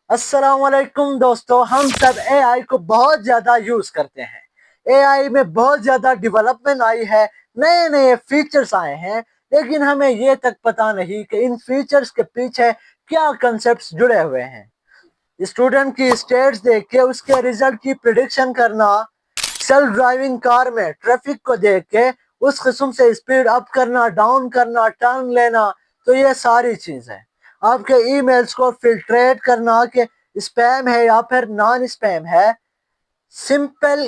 अस्सलाम वालेकुम दोस्तों, हम सब एआई को बहुत ज्यादा यूज करते हैं। एआई में बहुत ज्यादा डेवलपमेंट आई है, नए नए फीचर्स आए हैं, लेकिन हमें ये तक पता नहीं कि इन फीचर्स के पीछे क्या कंसेप्ट्स जुड़े हुए हैं। स्टूडेंट की स्टेट्स देख के उसके रिजल्ट की प्रिडिक्शन करना, सेल्फ ड्राइविंग कार में ट्रैफिक को देख के उस किस्म से स्पीड अप करना, डाउन करना, टर्न लेना, तो ये सारी चीज है। आपके ईमेल्स को फिल्ट्रेट करना कि स्पैम है या फिर नॉन स्पैम है, सिंपल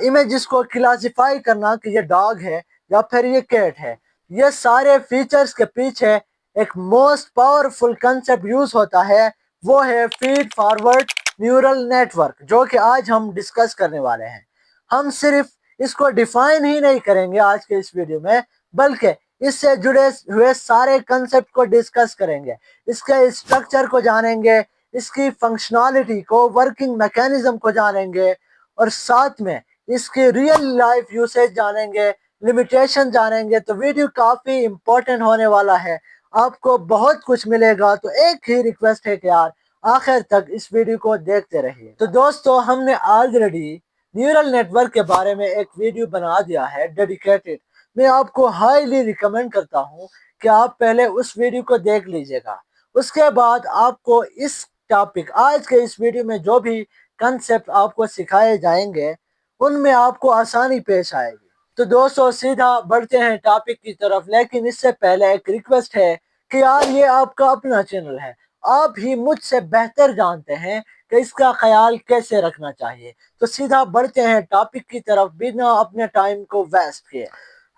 इमेजेस को क्लासिफाई करना कि ये डॉग है या फिर ये कैट है। ये सारे फीचर्स के पीछे एक मोस्ट पावरफुल कंसेप्ट यूज होता है, वो है फीड फॉरवर्ड न्यूरल नेटवर्क, जो कि आज हम डिस्कस करने वाले हैं। हम सिर्फ इसको डिफाइन ही नहीं करेंगे आज के इस वीडियो में, बल्कि इससे जुड़े हुए सारे कंसेप्ट को डिस्कस करेंगे, इसके स्ट्रक्चर को जानेंगे, इसकी फंक्शनैलिटी को, वर्किंग मैकेनिज्म को जानेंगे, और साथ में इसके रियल लाइफ यूसेज जानेंगे, लिमिटेशन जानेंगे। तो वीडियो काफी इंपॉर्टेंट होने वाला है, आपको बहुत कुछ मिलेगा। तो एक ही रिक्वेस्ट है कि यार आखिर तक इस वीडियो को देखते रहिए। तो दोस्तों, हमने ऑलरेडी न्यूरल नेटवर्क के बारे में एक वीडियो बना दिया है डेडिकेटेड। मैं आपको हाईली रिकमेंड करता हूँ कि आप पहले उस वीडियो को देख लीजिएगा। उसके बाद आपको इस टॉपिक, आज के इस वीडियो में जो भी कंसेप्ट आपको सिखाए जाएंगे, उनमें आपको आसानी पेश आएगी। तो दोस्तों, सीधा बढ़ते हैं टॉपिक की तरफ, लेकिन इससे पहले एक रिक्वेस्ट है कि यार ये आपका अपना चैनल है, आप ही मुझसे बेहतर जानते हैं कि इसका ख्याल कैसे रखना चाहिए। तो सीधा बढ़ते हैं टॉपिक की तरफ बिना अपने टाइम को वेस्ट किए।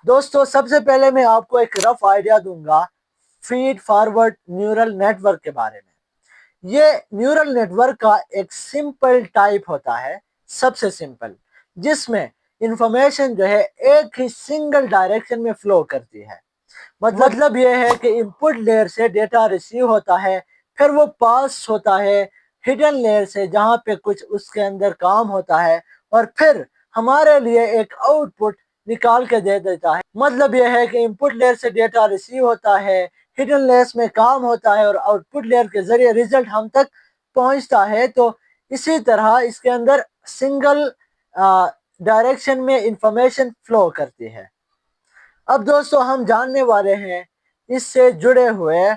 दोस्तों, सबसे पहले मैं आपको एक रफ आइडिया दूंगा फीड फॉरवर्ड न्यूरल नेटवर्क के बारे में। ये न्यूरल नेटवर्क का एक सिंपल टाइप होता है, सबसे सिंपल, जिसमें इंफॉर्मेशन जो है एक ही सिंगल डायरेक्शन में फ्लो करती है। मतलब ये है कि इनपुट लेयर से डेटा रिसीव होता है, फिर वो पास होता है हिडन लेयर से, जहाँ पे कुछ उसके अंदर काम होता है, और फिर हमारे लिए एक आउटपुट निकाल के दे देता है। मतलब यह है कि इनपुट लेयर से डेटा रिसीव होता है, हिडन लेयर्स में काम होता है, और आउटपुट लेयर के जरिए रिजल्ट हम तक पहुंचता है। तो इसी तरह इसके अंदर सिंगल डायरेक्शन में इंफॉर्मेशन फ्लो करती है। अब दोस्तों, हम जानने वाले हैं इससे जुड़े हुए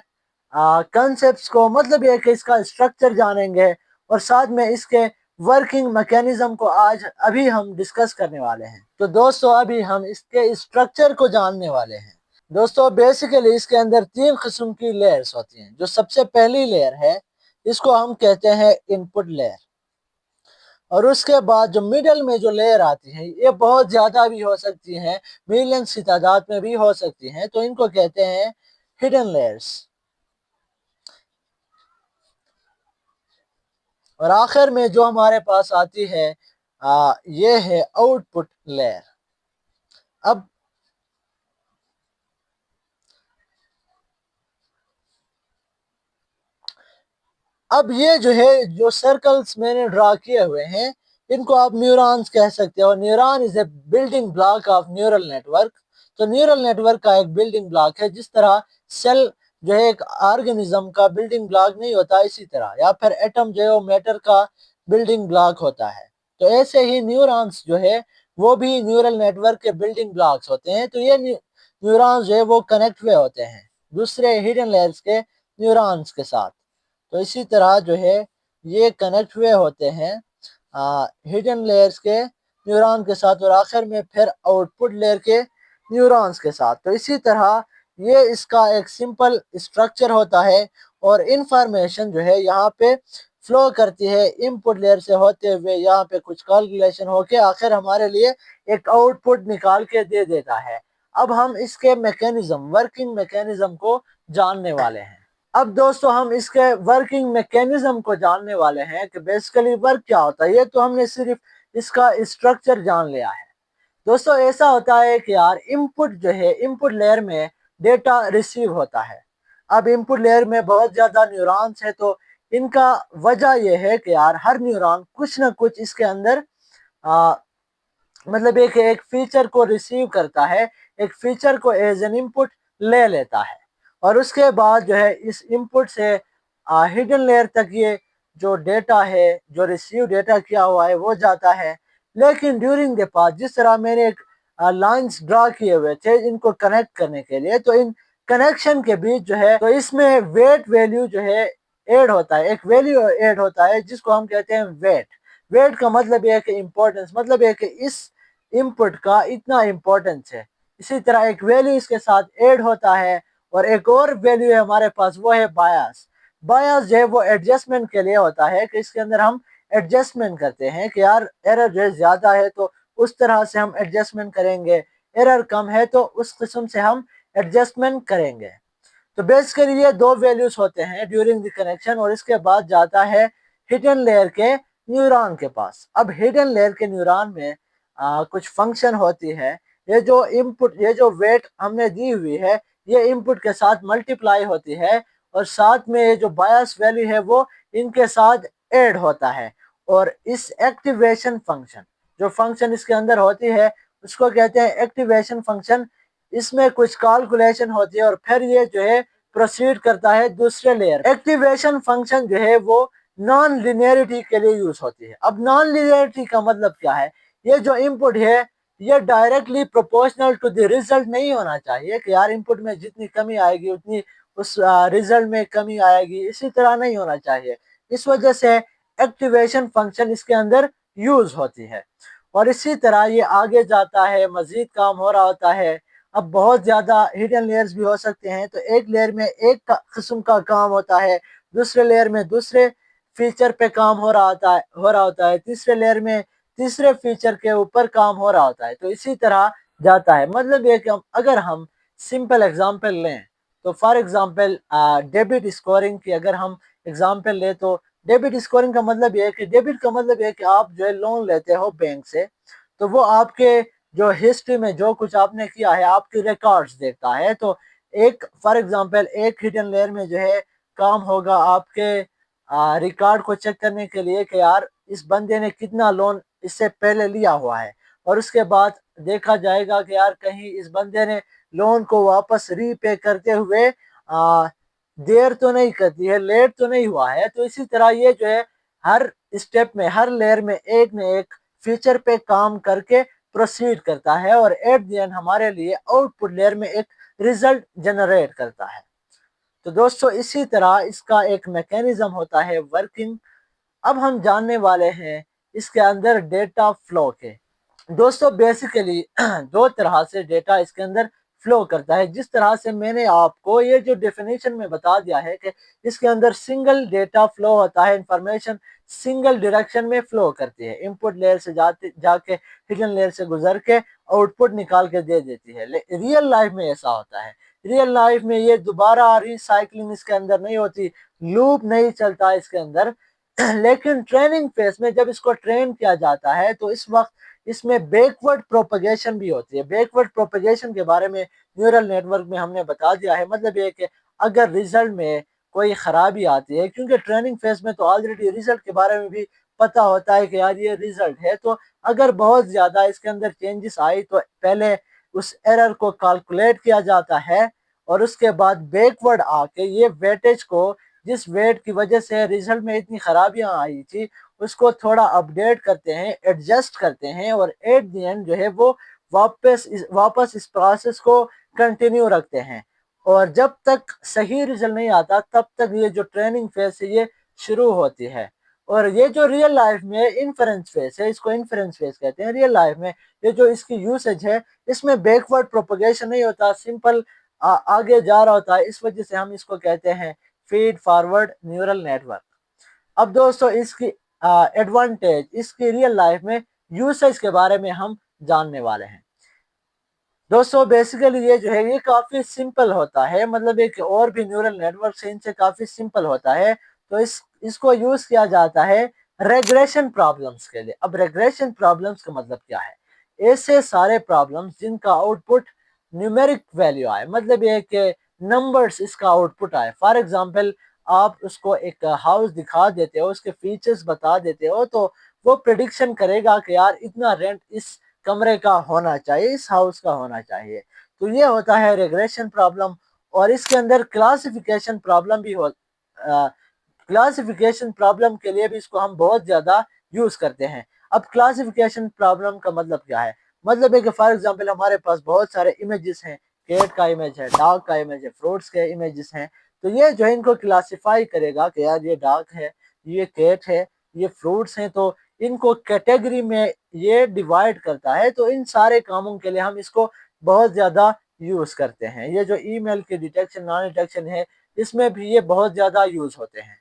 कंसेप्ट्स को, मतलब ये कि इसका स्ट्रक्चर जानेंगे, और साथ में इसके वर्किंग मैकेनिज्म को आज अभी हम डिस्कस करने वाले हैं। तो दोस्तों, अभी हम इसके स्ट्रक्चर को जानने वाले हैं। दोस्तों, बेसिकली इसके अंदर तीन किस्म की लेयर्स होती हैं। जो सबसे पहली लेयर है, इसको हम कहते हैं इनपुट लेयर। और उसके बाद जो मिडल में जो लेयर आती है, ये बहुत ज्यादा भी हो सकती हैं, मिलियंस की तादाद में भी हो सकती हैं, तो इनको कहते हैं हिडन लेयर्स। और आखिर में जो हमारे पास आती है, ये है आउटपुट लेयर। अब अब ये जो है, जो सर्कल्स मैंने ड्रा किए हुए हैं, इनको आप न्यूरॉन्स कह सकते हो। Neuron is a building block of neural network. तो न्यूरल नेटवर्क का एक बिल्डिंग ब्लॉक है, जिस तरह सेल जो है एक ऑर्गेनिज्म का बिल्डिंग ब्लॉक नहीं होता, इसी तरह, या फिर एटम जो है मैटर का बिल्डिंग ब्लॉक होता है। तो ऐसे ही न्यूरॉन्स जो है वो भी न्यूरल नेटवर्क के बिल्डिंग ब्लॉक्स होते हैं। तो ये न्यूरॉन्स जो है वो कनेक्ट हुए होते हैं दूसरे हिडन लेयर्स के न्यूरॉन्स के साथ। तो इसी तरह जो है ये कनेक्ट हुए होते हैं हिडन लेयर्स के न्यूरॉन के साथ, और आखिर में फिर आउटपुट लेयर के न्यूरॉन्स के साथ। तो इसी तरह ये इसका एक सिंपल स्ट्रक्चर होता है, और इंफॉर्मेशन जो है यहाँ पे फ्लो करती है इनपुट लेयर से होते हुए, यहाँ पे कुछ कैलकुलेशन होके आखिर हमारे लिए एक आउटपुट निकाल के दे देता है। अब हम इसके मैकेनिज्म, वर्किंग मैकेनिज्म को जानने वाले हैं। अब दोस्तों, हम इसके वर्किंग मैकेनिज्म को जानने वाले हैं कि बेसिकली वर्क क्या होता है। ये तो हमने सिर्फ इसका स्ट्रक्चर जान लिया है। दोस्तों, ऐसा होता है कि यार इनपुट जो है, इनपुट लेयर में डेटा रिसीव होता है। अब इनपुट लेयर में बहुत ज्यादा न्यूरॉन्स है, तो इनका वजह यह है कि यार हर न्यूरॉन कुछ ना कुछ इसके अंदर मतलब एक फीचर को रिसीव करता है, एक फीचर को एज एन इनपुट ले लेता है, और उसके बाद जो है इस इनपुट से हिडन लेयर तक ये جو ڈیٹا ہے جو ریسیو ڈیٹا کیا ہوا ہے وہ جاتا ہے. لیکن ڈیورنگ دا پاس جس طرح میں نے ایک لائنس ڈرا کیے ہوئے تھے ان کو کنیکٹ کرنے کے لیے، تو ان کنیکشن کے بیچ جو ہے تو اس میں ویٹ ویلیو جو ہے ایڈ ہوتا ہے، ایک ویلیو ایڈ ہوتا ہے جس کو ہم کہتے ہیں ویٹ. ویٹ کا مطلب یہ ہے کہ امپورٹنس، مطلب یہ ہے کہ اس ان پٹ کا اتنا امپورٹنس ہے. اسی طرح ایک ویلیو اس کے ساتھ ایڈ ہوتا ہے، اور ایک اور ویلیو ہے ہمارے پاس وہ ہے بایاس. بایاس جو ہے وہ ایڈجسٹمنٹ کے لیے ہوتا ہے کہ اس کے اندر ہم ایڈجسٹمنٹ کرتے ہیں کہ یار ایرر جو ہے زیادہ ہے تو اس طرح سے ہم ایڈجسٹمنٹ کریں گے، ایرر کم ہے تو اس قسم سے ہم ایڈجسٹمنٹ کریں گے. تو بیسیکلی یہ دو ویلیوز ہوتے ہیں ڈیورنگ دی کنیکشن، اور اس کے بعد جاتا ہے ہڈن لیئر کے نیورون کے پاس. اب ہڈن لیئر کے نیورون میں کچھ فنکشن ہوتی ہے. یہ جو انپٹ، یہ جو ویٹ ہم نے دی ہوئی ہے یہ انپٹ کے ساتھ ملٹیپلائی ہوتی ہے، اور ساتھ میں یہ جو بایاس ویلیو ہے وہ ان کے ساتھ ایڈ ہوتا ہے. اور اس ایکٹیویشن فنکشن، جو فنکشن اس کے اندر ہوتی ہے اس کو کہتے ہیں ایکٹیویشن فنکشن. اس میں کچھ کیلکولیشن ہوتی ہے اور پھر یہ جو ہے پروسیڈ کرتا ہے دوسرے لیئر. ایکٹیویشن فنکشن جو ہے وہ نان لینیئرٹی کے لیے یوز ہوتی ہے. اب نان لینیئرٹی کا مطلب کیا ہے؟ یہ جو انپٹ ہے یہ directly proportional to the result نہیں ہونا چاہیے کہ یار انپٹ میں جتنی کمی آئے گی اتنی اس ریزلٹ میں کمی آئے گی، اسی طرح نہیں ہونا چاہیے. اس وجہ سے ایکٹیویشن فنکشن اس کے اندر یوز ہوتی ہے. اور اسی طرح یہ آگے جاتا ہے، مزید کام ہو رہا ہوتا ہے. اب بہت زیادہ ہڈن لیئرز بھی ہو سکتے ہیں، تو ایک لیئر میں ایک قسم کا کام ہوتا ہے، دوسرے لیئر میں دوسرے فیچر پہ کام ہو رہا ہوتا ہے، تیسرے لیئر میں تیسرے فیچر کے اوپر کام ہو رہا ہوتا ہے. تو اسی طرح جاتا ہے. مطلب یہ کہ اگر ہم سمپل اگزامپل لیں تو فار ایگزامپل ڈیبٹ اسکورنگ کی اگر ہم ایگزامپل لیں تو ڈیبٹ اسکورنگ کا مطلب یہ ہے کہ ڈیبٹ کا مطلب یہ ہے کہ آپ جو ہے لون لیتے ہو بینک سے، تو وہ آپ کے جو ہسٹری میں جو کچھ آپ نے کیا ہے آپ کی ریکارڈز دیکھتا ہے. تو ایک فار ایگزامپل ایک ہڈن لیئر میں جو ہے کام ہوگا آپ کے ریکارڈ کو چیک کرنے کے لیے کہ یار اس بندے نے کتنا لون اس سے پہلے لیا ہوا ہے، اور اس کے بعد دیکھا جائے گا کہ یار کہیں اس بندے نے لون کو واپس ری پے کرتے ہوئے دیر تو نہیں کرتی ہے، لیٹ تو نہیں ہوا ہے. تو اسی طرح یہ جو ہے ہر اسٹیپ میں ہر لیئر میں ایک نہ ایک فیچر پہ کام کر کے پروسیڈ کرتا ہے، اور ایٹ دی اینڈ ہمارے لیے آؤٹ پٹ لیئر میں ایک ریزلٹ جنریٹ کرتا ہے. تو دوستو اسی طرح اس کا ایک میکینزم ہوتا ہے ورکنگ. اب ہم جاننے والے ہیں اس کے اندر ڈیٹا فلو کے. دوستو بیسیکلی دو طرح سے ڈیٹا اس کے اندر فلو کرتا ہے. جس طرح سے میں نے آپ کو یہ جو ڈیفینیشن میں بتا دیا ہے کہ اس کے اندر سنگل ڈیٹا فلو ہوتا ہے، انفارمیشن سنگل ڈائریکشن میں فلو کرتی ہے، انپٹ لیئر سے جا کے ہڈن لیئر سے گزر کے آؤٹ پٹ نکال کے دے دیتی ہے. ریئل لائف میں ایسا ہوتا ہے. ریئل لائف میں یہ دوبارہ ری سائیکلنگ اس کے اندر نہیں ہوتی، لوپ نہیں چلتا اس کے اندر. لیکن ٹریننگ فیس میں جب اس کو ٹرین کیا جاتا ہے تو اس وقت اس میں بیکورڈ پروپیگیشن بھی ہوتی ہے. بیکورڈ پروپیگیشن کے بارے میں نیورل نیٹ ورک میں ہم نے بتا دیا ہے. مطلب یہ کہ اگر ریزلٹ میں کوئی خرابی آتی ہے، کیونکہ ٹریننگ فیس میں تو آلریڈی ریزلٹ کے بارے میں بھی پتہ ہوتا ہے کہ یار یہ ریزلٹ ہے، تو اگر بہت زیادہ اس کے اندر چینجز آئی تو پہلے اس ایرر کو کیلکولیٹ کیا جاتا ہے، اور اس کے بعد بیکورڈ آ کے یہ ویٹیج کو جس ویٹ کی وجہ سے ریزلٹ میں اتنی خرابیاں آئی تھی اس کو تھوڑا اپڈیٹ کرتے ہیں، ایڈجسٹ کرتے ہیں، اور ایٹ دی اینڈ جو ہے وہ واپس اس پروسیس کو کنٹینیو رکھتے ہیں. اور جب تک صحیح رزلٹ نہیں آتا تب تک یہ جو ٹریننگ فیز ہے یہ شروع ہوتی ہے. اور یہ جو ریئل لائف میں انفرنس فیز ہے، اس کو انفرنس فیز کہتے ہیں. ریئل لائف میں یہ جو اس کی یوسیج ہے اس میں بیکورڈ پروپیگیشن نہیں ہوتا، سمپل آگے جا رہا ہوتا ہے. اس وجہ سے ہم اس کو کہتے ہیں feed forward neural network. اب دوستو اس کی ایڈوانٹیج، اس کی ریئل لائف میں یوسیج کے بارے میں ہم جاننے والے ہیں. دوستو بیسیکلی یہ جو ہے یہ کافی سمپل ہوتا ہے، مطلب ایک اور بھی نیورل نیٹ ورک سے ان سے کافی سمپل ہوتا ہے. تو اس کو یوز کیا جاتا ہے ریگریشن پرابلمس کے لیے. اب ریگریشن پرابلمس کا مطلب کیا ہے؟ ایسے سارے پرابلمس جن کا آؤٹ پٹ نیومیرک ویلیو آئے، مطلب یہ کہ نمبرز اس کا آؤٹ پٹ آئے. فار ایگزامپل آپ اس کو ایک ہاؤس دکھا دیتے ہو، اس کے فیچرز بتا دیتے ہو، تو وہ پریڈکشن کرے گا کہ یار اتنا رینٹ اس کمرے کا ہونا چاہیے، اس ہاؤس کا ہونا چاہیے. تو یہ ہوتا ہے ریگریشن پرابلم. اور اس کے اندر کلاسیفیکیشن پرابلم بھی क्लासिफिकेशन प्रॉब्लम के लिए भी इसको हम बहुत ज़्यादा यूज़ करते हैं। अब क्लासिफिकेशन प्रॉब्लम का मतलब क्या है? मतलब है कि फॉर एग्जांपल हमारे पास बहुत सारे इमेजेस हैं, कैट का इमेज है, डॉग का इमेज है, फ्रूट्स के इमेजेस हैं, तो ये जो है इनको क्लासिफाई करेगा कि यार ये डॉग है, ये कैट है, ये फ्रूट्स हैं, तो इनको कैटेगरी में ये डिवाइड करता है। तो इन सारे कामों के लिए हम इसको बहुत ज़्यादा यूज़ करते हैं। ये जो ईमेल के डिटेक्शन नॉन डिटेक्शन है, इसमें भी ये बहुत ज़्यादा यूज़ होते हैं।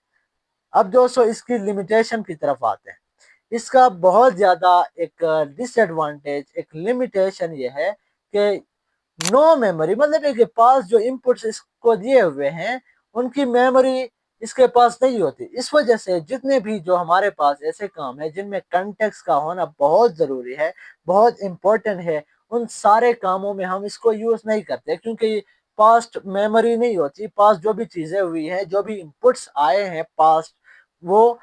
अब दोस्तों इसकी लिमिटेशन की तरफ आते हैं। इसका बहुत ज़्यादा एक डिसएडवांटेज, एक लिमिटेशन ये है कि नो मेमोरी, मतलब है कि पास जो इनपुट्स इसको दिए हुए हैं उनकी मेमोरी इसके पास नहीं होती। इस वजह से जितने भी जो हमारे पास ऐसे काम है जिनमें कंटेक्स्ट का होना बहुत ज़रूरी है, बहुत इम्पोर्टेंट है, उन सारे कामों में हम इसको यूज़ नहीं करते, क्योंकि पास्ट मेमोरी नहीं होती। पास्ट जो भी चीज़ें हुई हैं, जो भी इनपुट्स आए हैं पास्ट, वो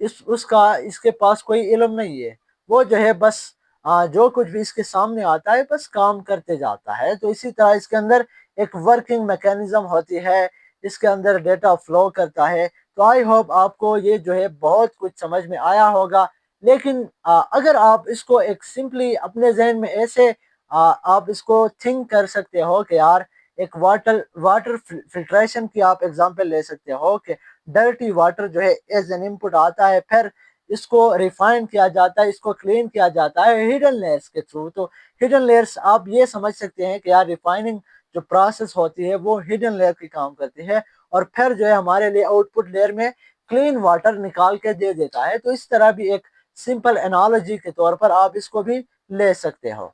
इस उसका इसके पास कोई इल्म नहीं है। वो जो है बस जो कुछ भी इसके सामने आता है बस काम करते जाता है। तो इसी तरह इसके अंदर एक वर्किंग मैकेनिज्म होती है, इसके अंदर डेटा फ्लो करता है। तो आई होप आपको ये जो है बहुत कुछ समझ में आया होगा। लेकिन अगर आप इसको एक सिंपली अपने जहन में ऐसे आप इसको थिंक कर सकते हो कि यार एक वाटर वाटर फिल्ट्रेशन की आप एग्जांपल ले सकते हो कि डर्टी वाटर जो है एज एन इनपुट आता है, फिर इसको रिफाइन किया जाता है, इसको क्लीन किया जाता है हिडन लेयर्स के थ्रू। तो हिडन लेयर्स आप ये समझ सकते हैं कि यार रिफाइनिंग जो प्रोसेस होती है वो हिडन लेयर की काम करती है, और फिर जो है हमारे लिए आउटपुट लेयर में क्लीन वाटर निकाल के दे देता है। तो इस तरह भी एक सिंपल एनालॉजी के तौर पर आप इसको भी ले सकते हो।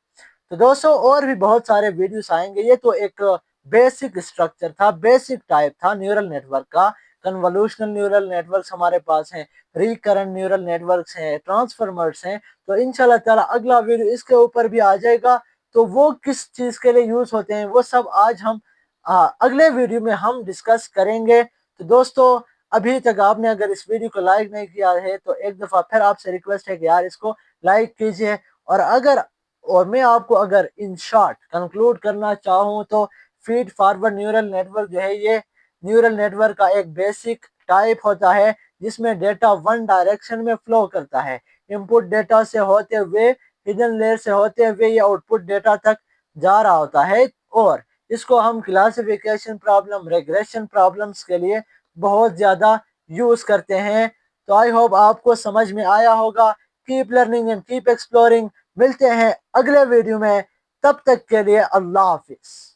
तो दोस्तों और भी बहुत सारे वीडियोस आएंगे। ये तो एक बेसिक स्ट्रक्चर था, बेसिक टाइप था न्यूरल नेटवर्क का। कन्वोल्यूशनल न्यूरल नेटवर्क्स हमारे पास हैं, रिकरेंट न्यूरल नेटवर्क्स हैं, ट्रांसफॉर्मर्स हैं। तो इंशाल्लाह ताला अगला वीडियो इसके ऊपर भी आ जाएगा। तो वो किस चीज़ के लिए यूज़ होते हैं वो सब आज हम अगले वीडियो में हम डिस्कस करेंगे। तो दोस्तों अभी तक आपने अगर इस वीडियो को लाइक नहीं किया है तो एक दफ़ा फिर आपसे रिक्वेस्ट है कि यार इसको लाइक कीजिए। और अगर और मैं आपको अगर इन शॉर्ट कंक्लूड करना चाहूँ तो फीड फॉरवर्ड न्यूरल नेटवर्क जो है ये न्यूरल नेटवर्क का एक बेसिक टाइप होता है जिसमें डेटा वन डायरेक्शन में फ्लो करता है। इनपुट डेटा से होते हुए हिडन लेयर से होते हुए ये आउटपुट डेटा तक जा रहा होता है, और इसको हम क्लासिफिकेशन प्रॉब्लम, रेग्रेशन प्रॉब्लम्स के लिए बहुत ज़्यादा यूज़ करते हैं। तो आई होप आपको समझ में आया होगा। Keep learning and keep exploring. मिलते हैं अगले वीडियो में, तब तक के लिए अल्लाह हाफिज़।